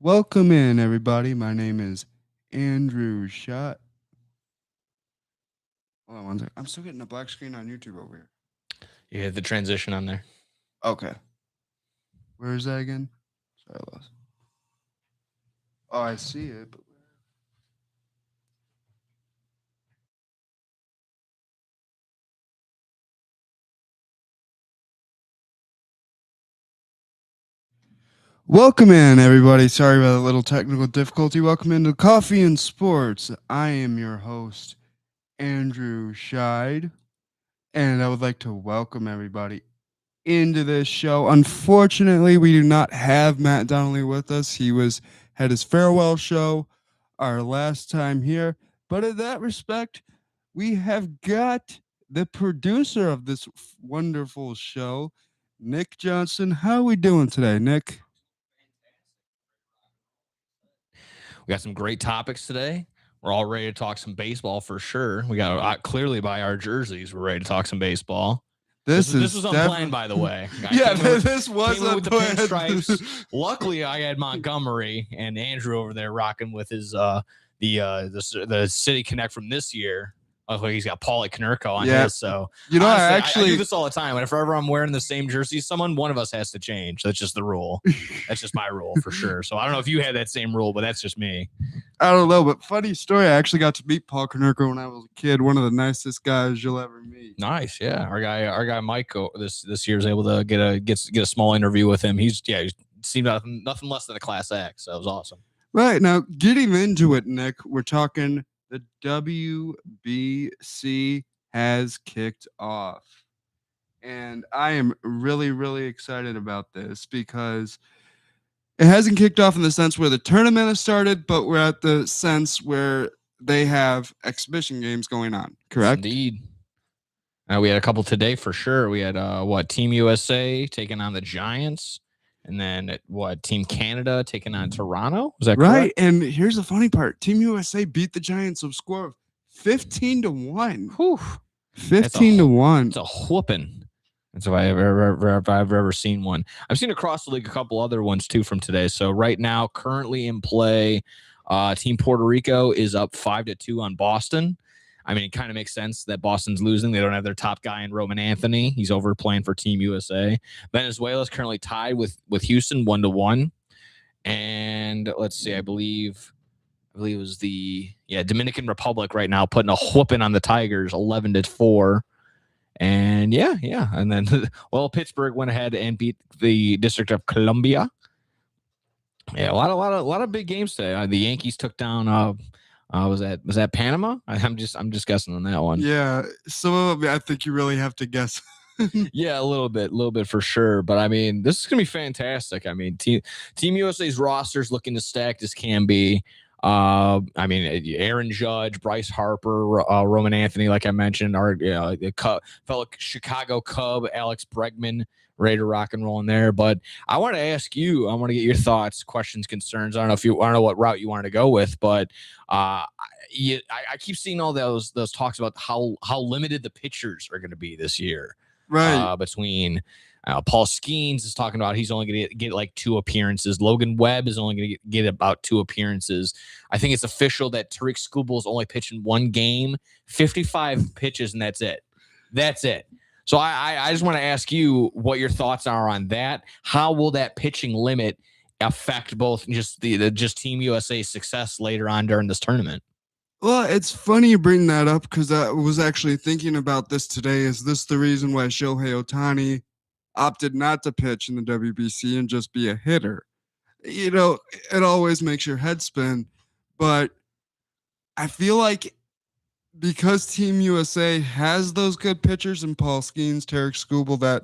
Welcome in, everybody. My name is Andrew Shot. Hold on one second. I'm still getting a black screen on YouTube over here. You hit the transition on there. Okay. Where is that again? Sorry, I lost. Oh, I see it. But welcome in, everybody. Sorry about the little technical difficulty. Welcome into Coffee and Sports. I am your host, Andrew Scheid, and I would like to welcome everybody into this show. Unfortunately, we do not have Matt Donnelly with us. He had his farewell show our last time here. But in that respect, we have got the producer of this wonderful show, Nick Johnson. How are we doing today, Nick? We got some great topics today. We're all ready to talk some baseball for sure. We got clearly by our jerseys, we're ready to talk some baseball. This was unplanned, by the way. This was unplanned with the pinstripes. Luckily, I had Montgomery and Andrew over there rocking with his the City Connect from this year. Luckily, he's got Paulie Konerko on his. So honestly, I do this all the time. Whenever I'm wearing the same jersey, one of us has to change. That's just the rule. That's just my rule for sure. So I don't know if you had that same rule, but that's just me. I don't know, but funny story. I actually got to meet Paul Konerko when I was a kid. One of the nicest guys you'll ever meet. Nice, yeah. Our guy Mike this year was able to get a small interview with him. He seemed nothing less than a class act. So it was awesome. Right now, getting into it, Nick, we're talking the WBC has kicked off. And I am really, really excited about this because it hasn't kicked off in the sense where the tournament has started, but we're at the sense where they have exhibition games going on, correct? Indeed. We had a couple today for sure. We had Team USA taking on the Giants. And then Team Canada taking on Toronto? Is that right? Correct? And here's the funny part: Team USA beat the Giants a score of 15-1. Whew. 15-1. It's a whooping. That's if I've ever seen one. I've seen across the league a couple other ones too from today. So right now, currently in play, Team Puerto Rico is up 5-2 on Boston. I mean, it kind of makes sense that Boston's losing. They don't have their top guy in Roman Anthony. He's over playing for Team USA. Venezuela is currently tied with Houston 1-1. And let's see, I believe it was the Dominican Republic right now putting a whooping on the Tigers 11-4. And and then Pittsburgh went ahead and beat the District of Columbia. Yeah, a lot of big games today. The Yankees took down was that Panama? I'm just guessing on that one. Yeah, some of them I think you really have to guess. Yeah, a little bit for sure. But I mean, this is gonna be fantastic. I mean, Team USA's roster is looking as stacked as can be. I mean, Aaron Judge, Bryce Harper, Roman Anthony, like I mentioned, our fellow Chicago Cub, Alex Bregman, ready to rock and roll in there. But I want to ask you, I want to get your thoughts, questions, concerns. I don't know what route you wanted to go with, but I keep seeing all those talks about how limited the pitchers are going to be this year. Right. Between Paul Skeens is talking about he's only going to get like 2 appearances. Logan Webb is only going to get about 2 appearances. I think it's official that Tariq Skubal is only pitching 1 game, 55 pitches, and that's it. That's it. So I just want to ask you what your thoughts are on that. How will that pitching limit affect both just just Team USA's success later on during this tournament? Well, it's funny you bring that up because I was actually thinking about this today. Is this the reason why Shohei Ohtani opted not to pitch in the WBC and just be a hitter? You know, it always makes your head spin, but I feel like because Team USA has those good pitchers and Paul Skeens, Tariq Skubal,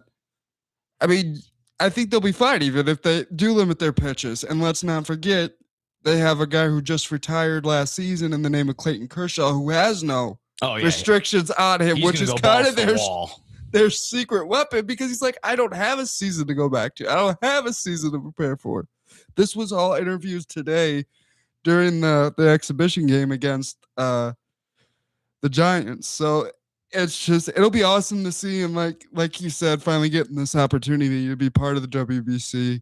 I think they'll be fine even if they do limit their pitches. And let's not forget, they have a guy who just retired last season in the name of Clayton Kershaw, who has no restrictions on him, which is kind of their secret weapon because he's like, I don't have a season to go back to. I don't have a season to prepare for. This was all interviews today during the exhibition game against the Giants. So it'll be awesome to see him, like you said, finally getting this opportunity to be part of the WBC.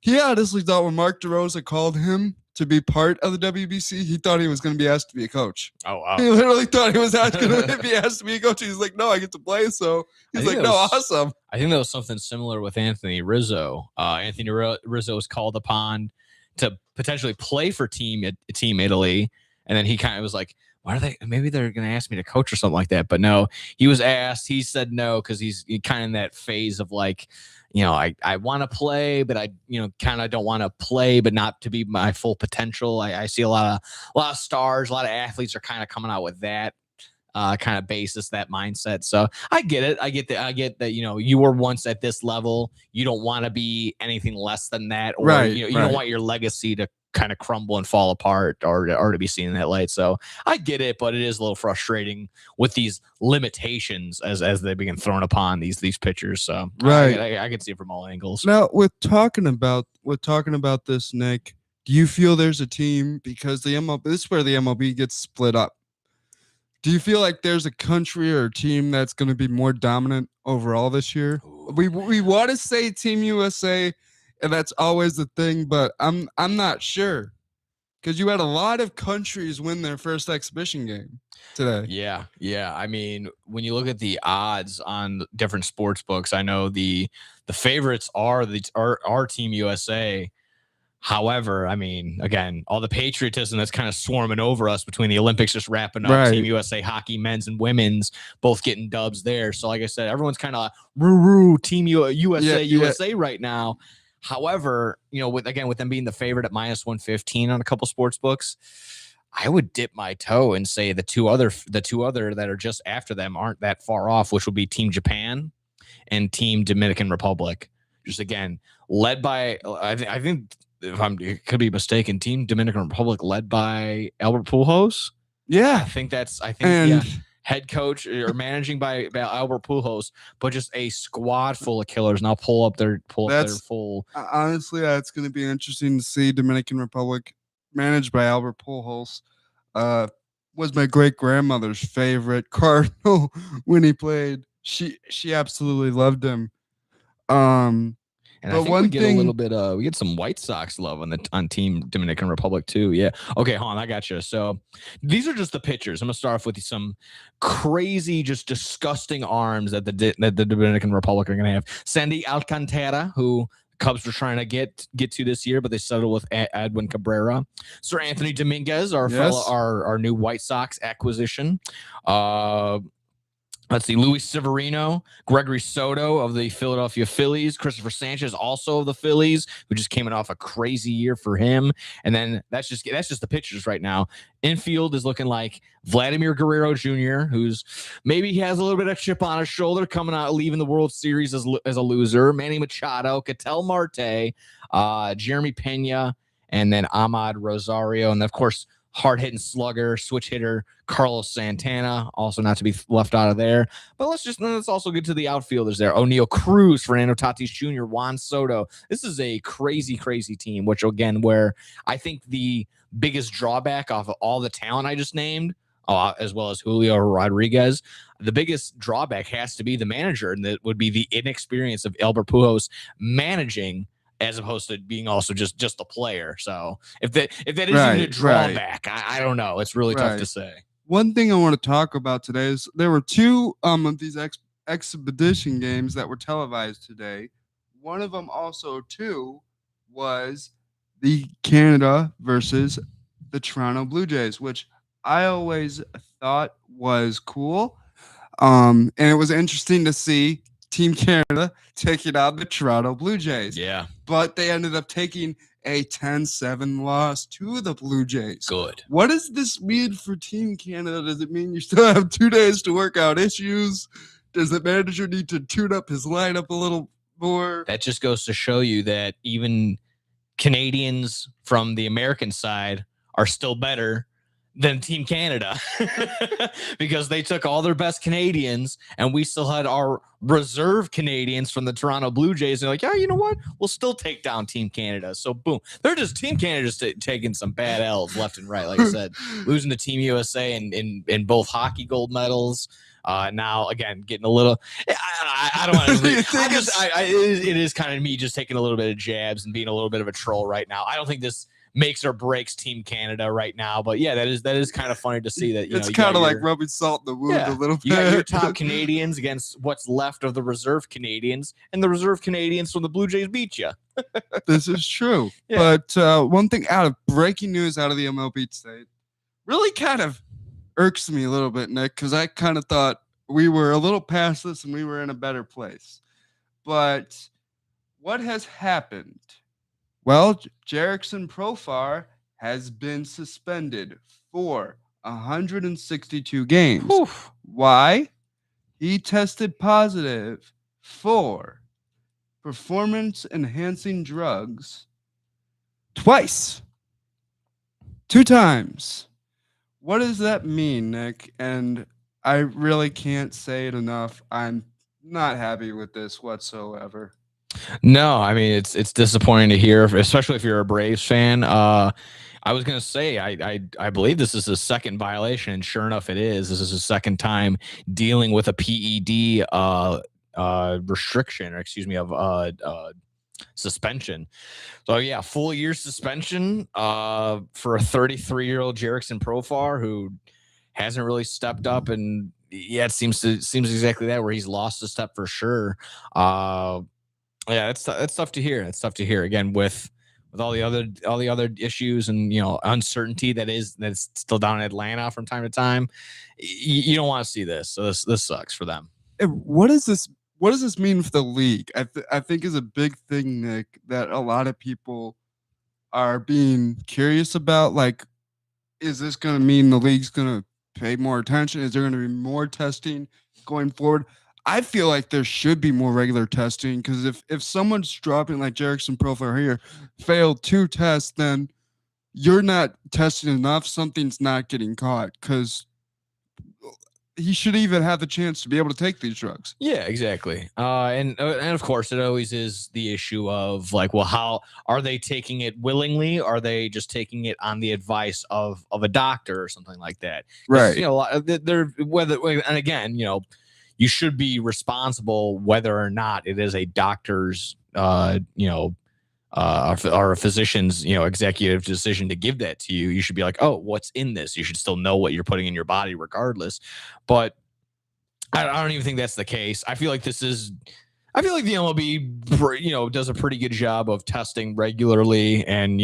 He honestly thought when Mark DeRosa called him to be part of the WBC, he thought he was going to be asked to be a coach. Oh, wow. He literally thought he was going to be asked to be a coach. He's like, no, I get to play. So he's like, no, awesome. I think that was something similar with Anthony Rizzo. Anthony Rizzo was called upon to potentially play for Team Italy. And then he kind of was like, why are they? Maybe they're going to ask me to coach or something like that. But no, he was asked. He said no because he's kind of in that phase of like, I want to play, but I, kind of don't want to play, but not to be my full potential. I see a lot of stars, a lot of athletes are kind of coming out with that kind of basis, that mindset. So I get it. I get that, you were once at this level. You don't want to be anything less than that. Or, right, you don't want your legacy to kind of crumble and fall apart or to be seen in that light. So I get it, but it is a little frustrating with these limitations as they begin thrown upon these pitchers. So right. I can see it from all angles. Now with talking about this, Nick, do you feel there's a team, because this is where the MLB gets split up? Do you feel like there's a country or a team that's going to be more dominant overall this year? Ooh. We want to say Team USA, and that's always the thing, but I'm not sure, because you had a lot of countries win their first exhibition game today. Yeah. I mean, when you look at the odds on different sports books, I know the favorites are our Team USA. However, I mean, again, all the patriotism that's kind of swarming over us between the Olympics just wrapping up, right. Team USA hockey, men's and women's, both getting dubs there. So, like I said, everyone's kind of Team USA right now. However, with them being the favorite at -115 on a couple sports books, I would dip my toe and say the two other that are just after them aren't that far off, which would be Team Japan and Team Dominican Republic. Just again, led by I think. It could be mistaken, Team Dominican Republic led by Albert Pujols. Yeah. Head coach or managing by Albert Pujols, but just a squad full of killers. And I'll pull up their full. Honestly, that's going to be interesting to see. Dominican Republic managed by Albert Pujols was my great grandmother's favorite Cardinal when he played. She absolutely loved him. And I think we get a little bit we get some White Sox love on Team Dominican Republic too. Yeah. Okay, hold on, I got you. So these are just the pitchers. I'm gonna start off with some crazy, just disgusting arms that the Dominican Republic are gonna have. Sandy Alcantara, who Cubs were trying to get to this year, but they settled with Edwin Cabrera. Sir Anthony Dominguez, our new White Sox acquisition. Let's see, Luis Severino, Gregory Soto of the Philadelphia Phillies, Christopher Sanchez also of the Phillies, who just came off a crazy year for him. And then that's just the pitchers right now. Infield is looking like Vladimir Guerrero Jr., who's maybe he has a little bit of chip on his shoulder coming out, leaving the World Series as a loser. Manny Machado, Ketel Marte, Jeremy Pena, and then Ahmad Rosario. And of course, hard-hitting slugger, switch hitter, Carlos Santana, also not to be left out of there. But let's also get to the outfielders there. O'Neal Cruz, Fernando Tatis Jr., Juan Soto. This is a crazy, crazy team, which, again, where I think the biggest drawback off of all the talent I just named, as well as Julio Rodriguez, the biggest drawback has to be the manager, and that would be the inexperience of Albert Pujols managing as opposed to being also just a player. So if that isn't a drawback, I don't know. It's really tough to say. One thing I want to talk about today is there were two of these exhibition games that were televised today. One of them also too was the Canada versus the Toronto Blue Jays, which I always thought was cool. And it was interesting to see Team Canada taking on the Toronto Blue Jays. Yeah. But they ended up taking a 10-7 loss to the Blue Jays. Good. What does this mean for Team Canada? Does it mean you still have 2 days to work out issues? Does the manager need to tune up his lineup a little more? That just goes to show you that even Canadians from the American side are still better than Team Canada because they took all their best Canadians and we still had our reserve Canadians from the Toronto Blue Jays. And they're like, yeah, you know what? We'll still take down Team Canada. So boom, they're just Team Canada just taking some bad L's left and right. Like I said, losing to Team USA in both hockey gold medals, Now again, getting a little. I don't want to. It is kind of me just taking a little bit of jabs and being a little bit of a troll right now. I don't think this makes or breaks Team Canada right now, but yeah, that is kind of funny to see that. It's kind of like rubbing salt in the wound a little bit. You got your top Canadians against what's left of the reserve Canadians, and the reserve Canadians from the Blue Jays beat you. This is true. Yeah. But one thing out of breaking news out of the MLB today really kind of irks me a little bit, Nick, because I kind of thought we were a little past this and we were in a better place. But what has happened? Well, Jerickson Profar has been suspended for 162 games. Oof. Why? He tested positive for performance-enhancing drugs twice. 2 times. What does that mean, Nick? And I really can't say it enough. I'm not happy with this whatsoever. No, I mean it's disappointing to hear, especially if you're a Braves fan. I was gonna say I believe this is his second violation, and sure enough, it is. This is his second time dealing with a PED restriction, or excuse me, of suspension. So yeah, full year suspension for a 33-year-old Jerickson Profar who hasn't really stepped up, and yeah, it seems exactly that, where he's lost a step for sure. Yeah, it's tough to hear. It's tough to hear again with all the other issues and uncertainty that's still down in Atlanta from time to time. You don't want to see this. So this sucks for them. What does this mean for the league? I think is a big thing, Nick, that a lot of people are being curious about. Like, is this going to mean the league's going to pay more attention? Is there going to be more testing going forward? I feel like there should be more regular testing, because if someone's dropping, like Jerickson Profar here, failed 2 tests, then you're not testing enough. Something's not getting caught, because he should even have the chance to be able to take these drugs. Yeah, exactly. And of course, it always is the issue of like, well, how are they taking it willingly? Are they just taking it on the advice of a doctor or something like that? Right. They're and again, you should be responsible whether or not it is a doctor's, or a physician's, executive decision to give that to you. You should be like, oh, what's in this? You should still know what you're putting in your body regardless. But I don't even think that's the case. I feel like I feel like the MLB, does a pretty good job of testing regularly, and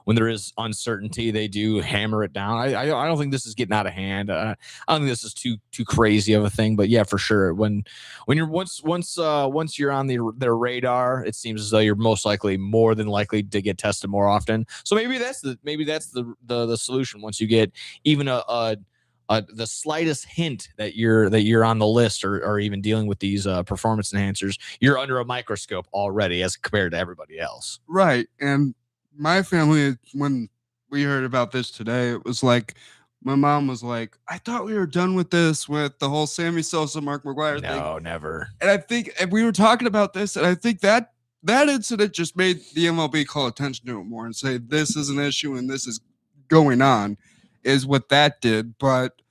when there is uncertainty, they do hammer it down. I don't think this is getting out of hand. I don't think this is too crazy of a thing, but yeah, for sure. When you're once you're on their radar, it seems as though you're more than likely to get tested more often. So maybe that's the solution. Once you get even the slightest hint that you're on the list or even dealing with these performance enhancers, you're under a microscope already as compared to everybody else. Right. And my family, when we heard about this today, it was like, my mom was like, I thought we were done with this, with the whole Sammy Sosa, Mark McGwire thing. No, never. And I think we were talking about this, and I think that incident just made the MLB call attention to it more and say, this is an issue and this is going on, is what that did. But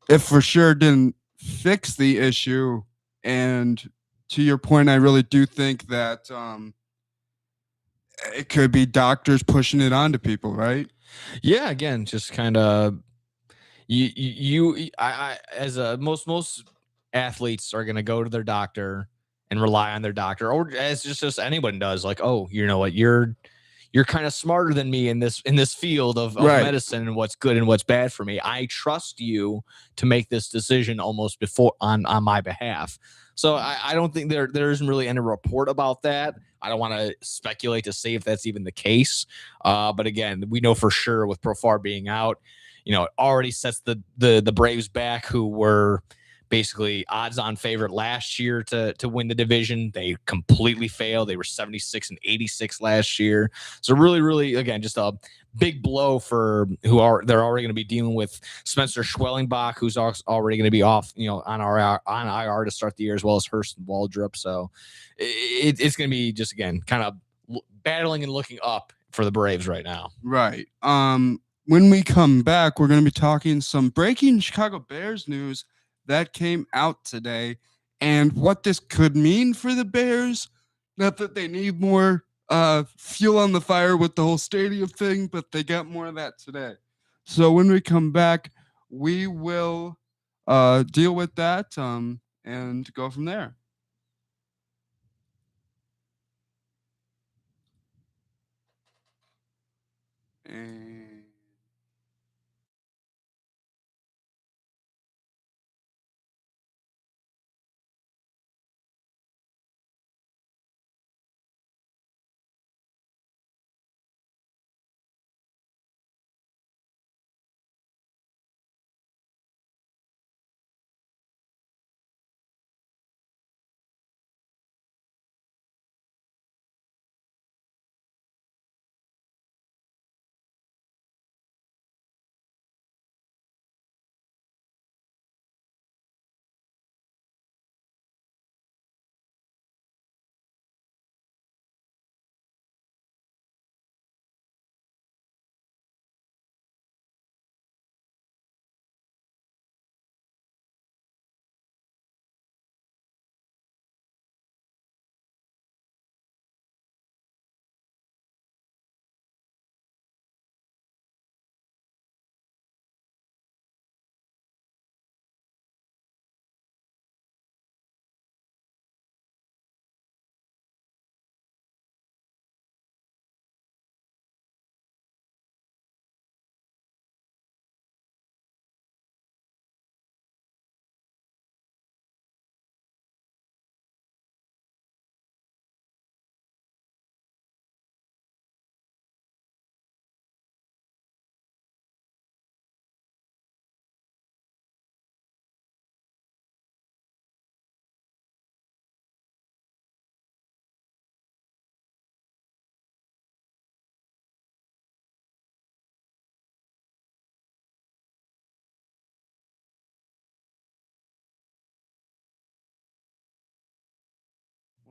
it for sure didn't fix the issue. And to your point, I really do think that it could be pushing it on to people, right? Yeah, again, just kind of I as most athletes are going to go to their doctor and rely on their doctor, or as just anyone does, like, oh, you know what, you're kind of smarter than me in this field of right. medicine and what's good and what's bad for me. I trust you to make this decision almost before on my behalf. So I don't think there isn't really any report about that. I don't want to speculate to say if that's even the case. But again, we know for sure with Profar being out, it already sets the Braves back, who were basically odds-on favorite last year to win the division. They completely failed. They were 76-86 last year. So really, really, again, just a big blow for they're already going to be dealing with Spencer Schwellenbach, who's already going to be off, on IR to start the year, as well as Hurst and Waldrop. So it's going to be just, again, kind of battling and looking up for the Braves right now. Right. When we come back, we're going to be talking some breaking Chicago Bears news that came out today, and what this could mean for the Bears. Not that they need more fuel on the fire with the whole stadium thing, but they got more of that today. So when we come back, we will deal with that and go from there. And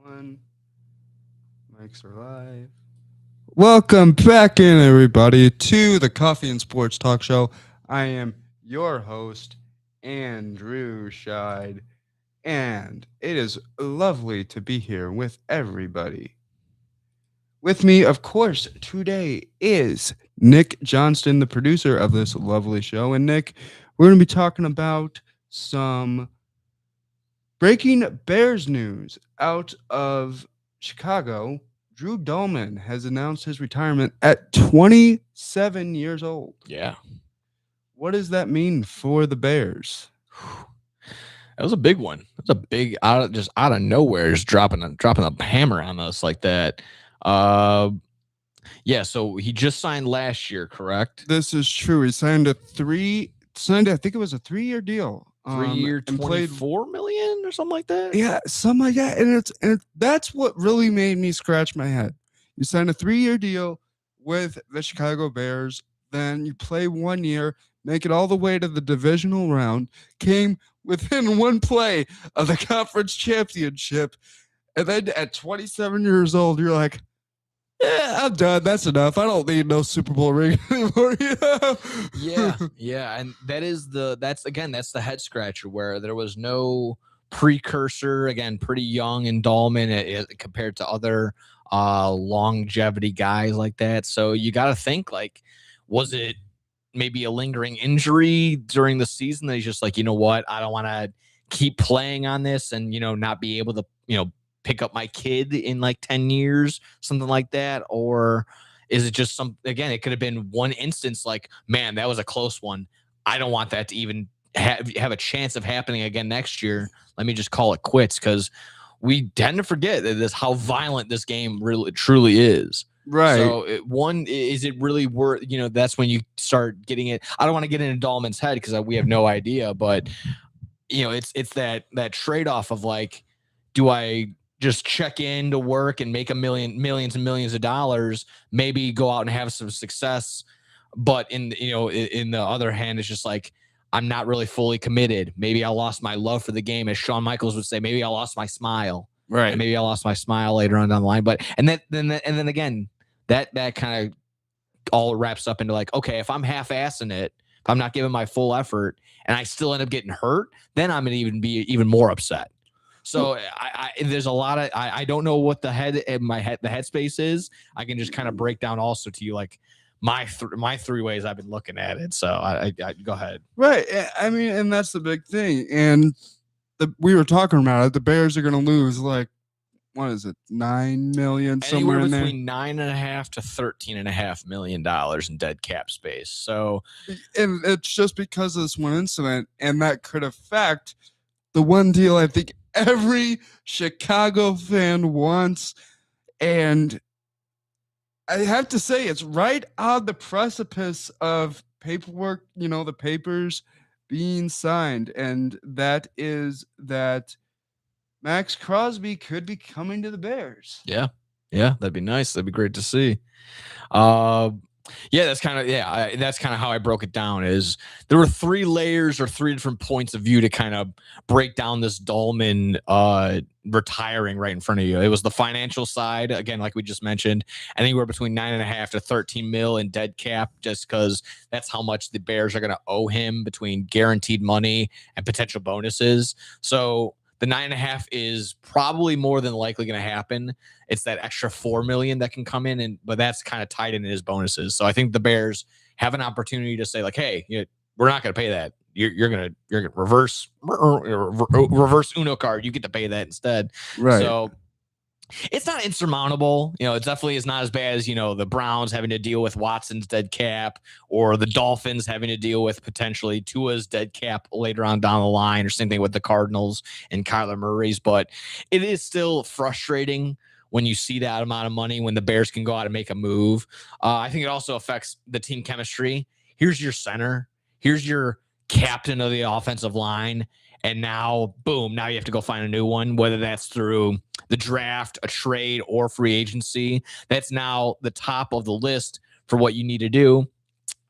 one mics are live. Welcome back in, everybody, to the Coffee and Sports Talk Show. I am your host, Andrew Scheid, and it is lovely to be here with everybody. With me, of course, today is Nick Johnston, the producer of this lovely show. And Nick, we're going to be talking about some breaking Bears news out of Chicago. Drew Dalman has announced his retirement at 27 years old. Yeah. What does that mean for the Bears? That was a big one. It was a big out of nowhere, just dropping a hammer on us like that. Yeah. So he just signed last year, correct? This is true. He signed I think it was a 3-year deal. 3-year, and played $24 million or something like that. Yeah, something like that. And that's what really made me scratch my head. You sign a 3-year deal with the Chicago Bears, then you play 1 year, make it all the way to the divisional round, came within one play of the conference championship, and then at 27 years old, you're like, yeah, I'm done. That's enough. I don't need no Super Bowl ring anymore. Yeah. And that's the head scratcher where there was no precursor. Again, pretty young in Dalman compared to other longevity guys like that. So you got to think, like, was it maybe a lingering injury during the season that he's just like, you know what, I don't want to keep playing on this and, not be able to, pick up my kid in like 10 years, something like that? Or is it just again, it could have been one instance like, man, that was a close one. I don't want that to even have a chance of happening again next year. Let me just call it quits, because we tend to forget that how violent this game really truly is. Right. So is it really worth, that's when you start getting it. I don't want to get into Dahlman's head because we have no idea, but it's that trade-off of like, do I just check in to work and make millions and millions of dollars, maybe go out and have some success, but in the other hand, it's just like, I'm not really fully committed. Maybe I lost my love for the game, as Shawn Michaels would say. Maybe I lost my smile. Right. And maybe I lost my smile later on down the line. But and then again, that kind of all wraps up into like, okay, if I'm half-assing it, if I'm not giving my full effort and I still end up getting hurt, then I'm going to even be even more upset. So there's a lot of, I don't know what the headspace is. I can just kind of break down also to you, like my three ways I've been looking at it. So I go ahead. Right. I mean, and that's the big thing. And we were talking about it. The Bears are going to lose like, what is it, 9 million somewhere Anywhere in there? between $9.5 to $13.5 million in dead cap space. So, and it's just because of this one incident, and that could affect the one deal I think every Chicago fan wants. And I have to say, it's right on the precipice of paperwork, the papers being signed, and that is that Max Crosby could be coming to the Bears. Yeah, that'd be nice. That'd be great to see. That's kind of how I broke it down. Is there were 3 layers or 3 different points of view to kind of break down this Dalman retiring right in front of you. It was the financial side, again, like we just mentioned. I think we're between 9.5 to 13 mil in dead cap, just because that's how much the Bears are going to owe him between guaranteed money and potential bonuses. So the 9.5 is probably more than likely going to happen. It's that extra $4 million that can come in, but that's kind of tied into his bonuses. So I think the Bears have an opportunity to say, like, hey, we're not going to pay that. You're gonna reverse Uno card. You get to pay that instead. Right. So it's not insurmountable. It definitely is not as bad as, the Browns having to deal with Watson's dead cap, or the Dolphins having to deal with potentially Tua's dead cap later on down the line, or same thing with the Cardinals and Kyler Murray's. But it is still frustrating when you see that amount of money, when the Bears can go out and make a move. I think it also affects the team chemistry. Here's your center. Here's your captain of the offensive line. And now, boom, now you have to go find a new one, whether that's through the draft, a trade, or free agency. That's now the top of the list for what you need to do.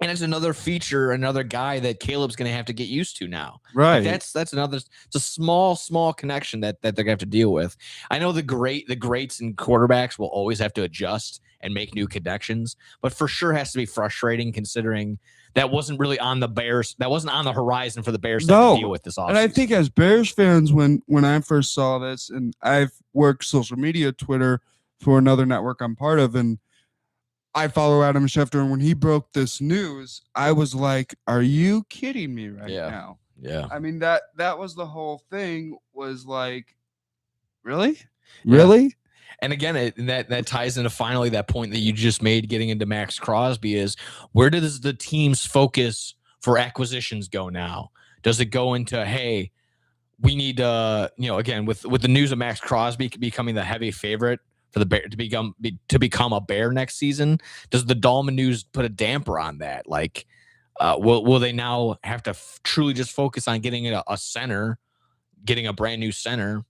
And it's another feature, another guy that Caleb's going to have to get used to now. Right. Like that's another, it's a small connection that they're going to have to deal with. I know the greats and quarterbacks will always have to adjust and make new connections, but for sure has to be frustrating considering that wasn't really on the Bears. That wasn't on the horizon for the Bears to deal with this offseason. And I think as Bears fans, when I first saw this, and I've worked social media, Twitter, for another network I'm part of, and I follow Adam Schefter, and when he broke this news, I was like, are you kidding me right now? Yeah. I mean, that was the whole thing, was like, really? Yeah. Really? And again, that ties into finally that point that you just made, getting into Max Crosby, is where does the team's focus for acquisitions go now? Does it go into, hey, we need to, again, with the news of Max Crosby becoming the heavy favorite for the Bear to become a Bear next season? Does the Dalman news put a damper on that? Like, will they now have to truly just focus on getting a center, getting a brand new center,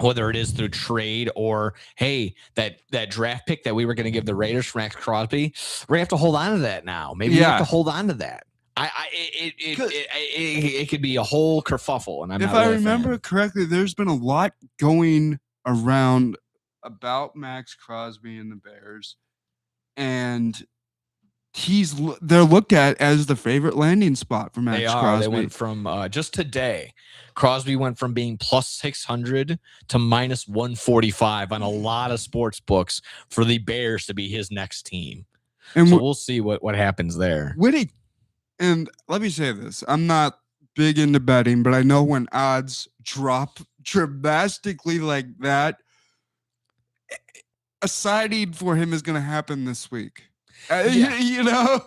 whether it is through trade or, hey, that draft pick that we were going to give the Raiders for Max Crosby, we're going to have to hold on to that now. Maybe we have to hold on to that. It could be a whole kerfuffle. And if I remember correctly, there's been a lot going around about Max Crosby and the Bears, and they're looked at as the favorite landing spot for Max Crosby. They went from just today, Crosby went from being plus 600 to minus 145 on a lot of sports books for the Bears to be his next team. And so we'll see what happens there. And let me say this, I'm not big into betting, but I know when odds drop dramatically like that, a signing for him is going to happen this week. Yeah.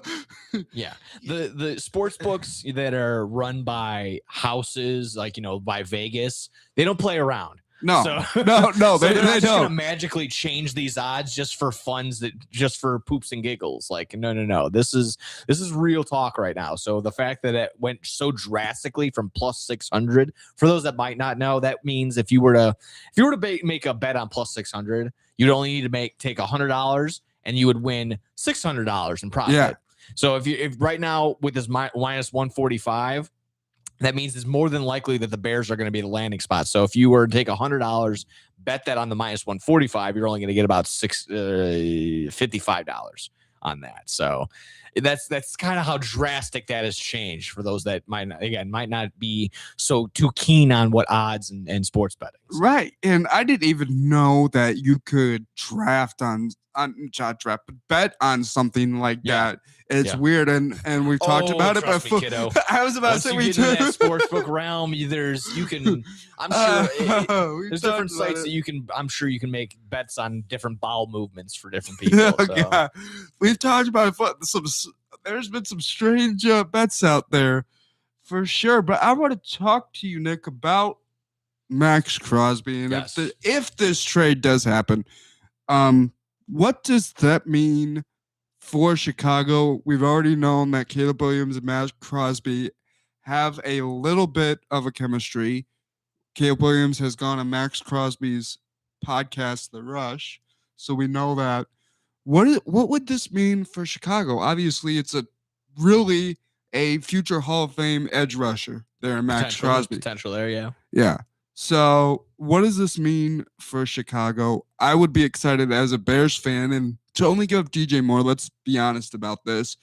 The sports books that are run by houses, like, by Vegas, they don't play around. No, so, no, they're not they just don't gonna magically change these odds just for funds, just for poops and giggles. Like, no. This is real talk right now. So the fact that it went so drastically from plus 600, for those that might not know, that means if you were to make a bet on plus 600, you'd only need to take $100 and you would win $600 in profit. Yeah. So if right now with this minus 145, that means it's more than likely that the Bears are going to be the landing spot. So if you were to take $100, bet that on the minus 145, you're only going to get about $55 on that. So that's kind of how drastic that has changed for those that might not be so too keen on what odds and sports betting. So. Right. And I didn't even know that you could draft on not draft, but bet on something like that. It's weird. And we've talked about it before. Kiddo. I was about Once to say you we get into that sportsbook realm, I'm sure there's different sites that I'm sure you can make bets on different bowel movements for different people. So. Yeah. We've talked about it. There's been some strange bets out there for sure. But I want to talk to you, Nick, about Max Crosby. And if this trade does happen, what does that mean for Chicago? We've already known that Caleb Williams and Max Crosby have a little bit of a chemistry. Caleb Williams has gone on Max Crosby's podcast, The Rush, so we know that. What would this mean for Chicago? Obviously, it's really a future Hall of Fame edge rusher there in Max Crosby. Potential there, yeah. Yeah. So what does this mean for Chicago? I would be excited as a Bears fan, and to only give up DJ Moore, let's be honest about this.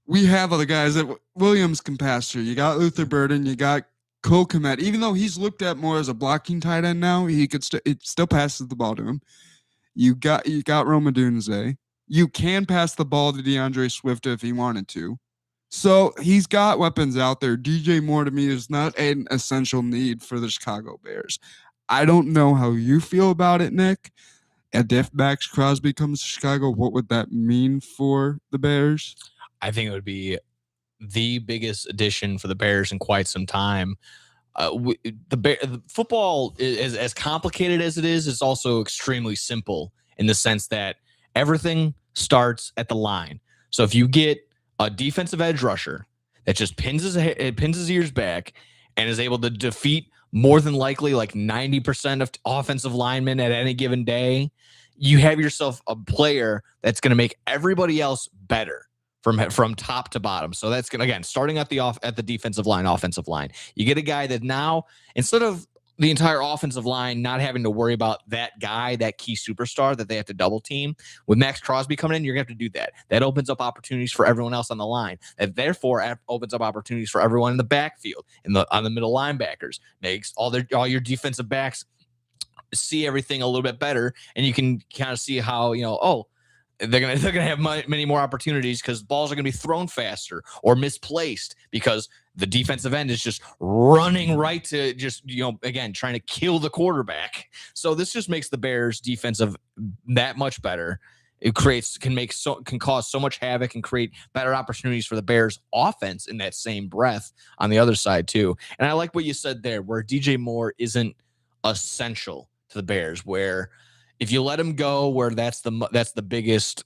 We have other guys that Williams can pass through. You got Luther Burden, you got Cole Kmet. Even though he's looked at more as a blocking tight end now, it still passes the ball to him. You got Roma Dunze. You can pass the ball to DeAndre Swift if he wanted to. So he's got weapons out there. DJ Moore to me is not an essential need for the Chicago Bears. I don't know how you feel about it, Nick. And if Max Crosby comes to Chicago, what would that mean for the Bears? I think it would be the biggest addition for the Bears in quite some time. The football is as complicated as it is. It's also extremely simple in the sense that everything starts at the line. So if you get a defensive edge rusher that just pins his ears back and is able to defeat more than likely like 90% of offensive linemen at any given day, you have yourself a player that's going to make everybody else better from top to bottom. So that's going to, again, starting at the defensive line, offensive line. You get a guy that now, instead of the entire offensive line not having to worry about that guy, that key superstar that they have to double team, with Max Crosby coming in, you're going to have to do that. That opens up opportunities for everyone else on the line. That therefore opens up opportunities for everyone in the backfield, on the middle linebackers. Makes all your defensive backs see everything a little bit better, and you can kind of see how, they're gonna have many more opportunities because balls are gonna be thrown faster or misplaced because the defensive end is just running right to just, again, trying to kill the quarterback. So this just makes the Bears defensive that much better. It can cause so much havoc and create better opportunities for the Bears offense in that same breath on the other side too. And I like what you said there, where DJ Moore isn't essential to the Bears, where if you let him go, where that's the biggest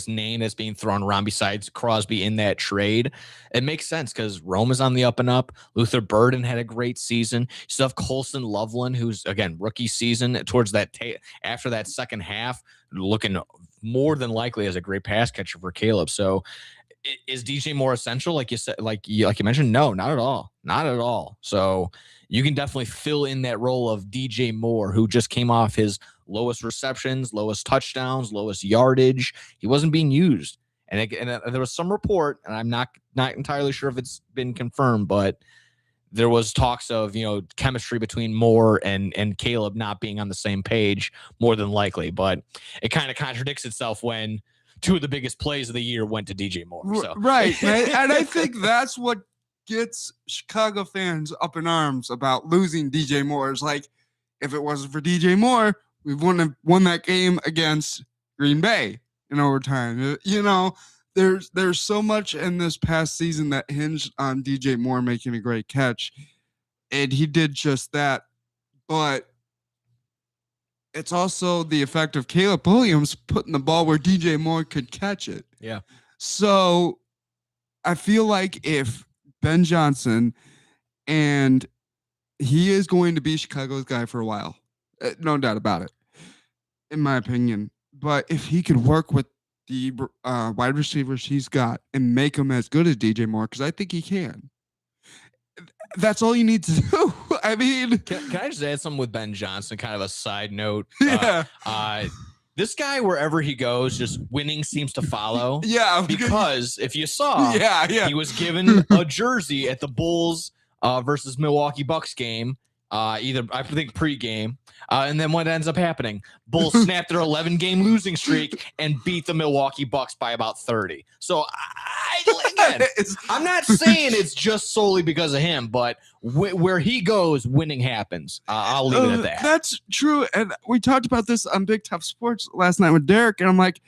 name that's being thrown around besides Crosby in that trade, it makes sense because Rome is on the up and up. Luther Burden had a great season. You still have Colson Loveland, who's, again, rookie season towards that after that second half, looking more than likely as a great pass catcher for Caleb. So is DJ Moore essential? Like you said, like you mentioned, no, not at all. So you can definitely fill in that role of DJ Moore, who just came off his lowest receptions, lowest touchdowns, lowest yardage. He wasn't being used. And there was some report, and I'm not entirely sure if it's been confirmed, but there was talks of, chemistry between Moore and Caleb not being on the same page, more than likely. But it kind of contradicts itself when two of the biggest plays of the year went to DJ Moore. So. Right. And I think that's what gets Chicago fans up in arms about losing DJ Moore. Is like, if it wasn't for DJ Moore, we wouldn't have won that game against Green Bay in overtime. There's so much in this past season that hinged on DJ Moore making a great catch, and he did just that. But it's also the effect of Caleb Williams putting the ball where DJ Moore could catch it. Yeah. So I feel like if Ben Johnson, and he is going to be Chicago's guy for a while, no doubt about it, in my opinion. But if he could work with the wide receivers he's got and make them as good as DJ Moore, because I think he can, that's all you need to do. I mean, can I just add something with Ben Johnson, kind of a side note? Yeah. This guy, wherever he goes, just winning seems to follow. Yeah, because if you saw, yeah, he was given a jersey at the Bulls versus Milwaukee Bucks game, either I think pregame, and then what ends up happening? Bulls snapped their 11-game losing streak and beat the Milwaukee Bucks by about 30. So again, I'm not saying it's just solely because of him, but where he goes, winning happens. I'll leave it at that. That's true. And we talked about this on Big Tough Sports last night with Derek, and I'm like,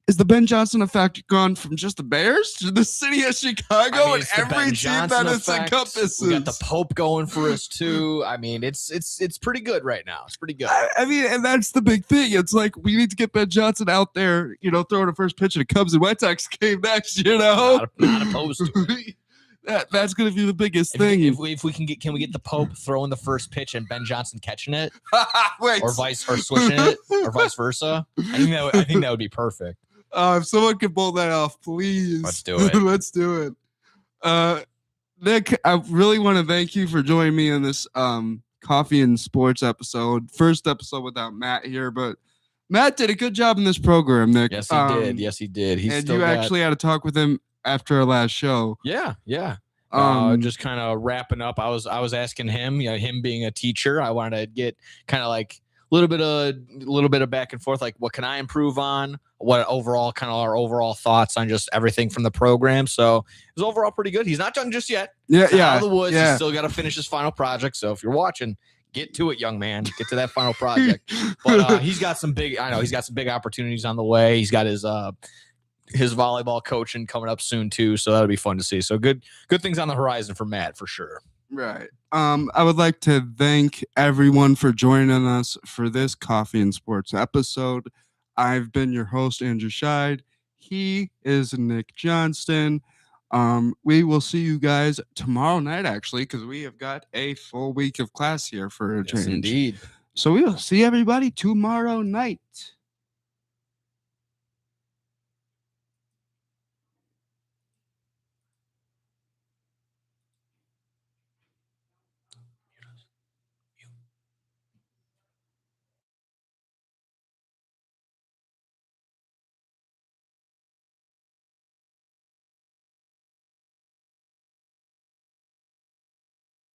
is the Ben Johnson effect gone from just the Bears to the city of Chicago and every team that it encompasses? We got the Pope going for us too. I mean, it's pretty good right now. It's pretty good. I mean, and that's the big thing. It's like we need to get Ben Johnson out there, throwing a first pitch at a Cubs and White Sox game next. Not opposed to it. That's going to be the biggest thing. If we can get the Pope throwing the first pitch and Ben Johnson catching it, or switching it, or vice versa, I think that would be perfect. If someone can pull that off, please. Let's do it. Let's do it. Nick, I really want to thank you for joining me in this Coffee and Sports episode. First episode without Matt here, but Matt did a good job in this program, Nick. Yes, he did. Yes, he did. Actually had a talk with him after our last show. Yeah. Just kind of wrapping up. I was asking him, him being a teacher, I wanted to get kind of like a little bit of back and forth, like what can I improve on, what overall kind of our overall thoughts on just everything from the program. So it was overall pretty good. He's not done just yet. Out of the woods. He's still got to finish his final project. So if you're watching, get to it, young man. Get to that final project. But he's got some big opportunities on the way. He's got his volleyball coaching coming up soon too. So that'll be fun to see. So good things on the horizon for Matt for sure. Right. I would like to thank everyone for joining us for this Coffee and Sports episode. I've been your host, Andrew Scheid. He is Nick Johnston. We will see you guys tomorrow night, actually, because we have got a full week of class here for a change. Indeed. So we will see everybody tomorrow night.